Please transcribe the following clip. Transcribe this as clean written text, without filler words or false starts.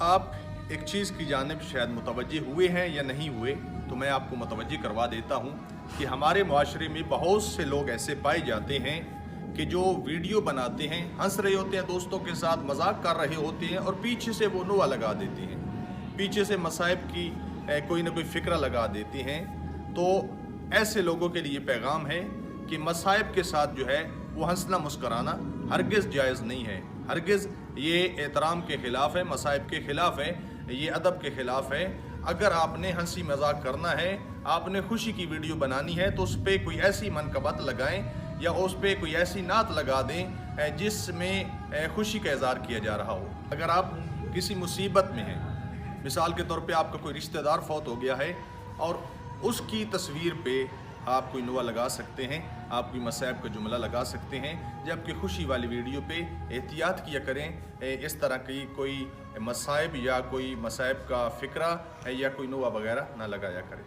आप एक चीज़ की जानिब शायद मुतवज्जे हुए हैं या नहीं हुए, तो मैं आपको मुतवज्जे करवा देता हूँ कि हमारे मुआशरे में बहुत से लोग ऐसे पाए जाते हैं कि जो वीडियो बनाते हैं, हंस रहे होते हैं, दोस्तों के साथ मजाक कर रहे होते हैं और पीछे से वो नुआ लगा देते हैं, पीछे से मसाइब की कोई ना कोई फ़िक्रा लगा देते हैं। तो ऐसे लोगों के लिए पैगाम है कि मसाइब के साथ जो है वो हंसना मुस्कराना हरगिज़ जायज़ नहीं है, हरगिज़ ये एहतराम के ख़िलाफ़ है, मसाइब के ख़िलाफ़ है, ये अदब के ख़िलाफ़ है। अगर आपने हंसी मजाक करना है, आपने खुशी की वीडियो बनानी है, तो उस पर कोई ऐसी मनकबत लगाएं या उस पर कोई ऐसी नात लगा दें जिसमें खुशी का इज़हार किया जा रहा हो। अगर आप किसी मुसीबत में हैं, मिसाल के तौर पे आपका कोई रिश्तेदार फौत हो गया है और उसकी तस्वीर पे आप कोई नुआ लगा सकते हैं, आप कोई मसाइब का जुमला लगा सकते हैं, जबकि खुशी वाली वीडियो पे एहतियात किया करें, इस तरह की कोई मसाइब या कोई मसाइब का फ़िक्रा या कोई नुआ वगैरह ना लगाया करें।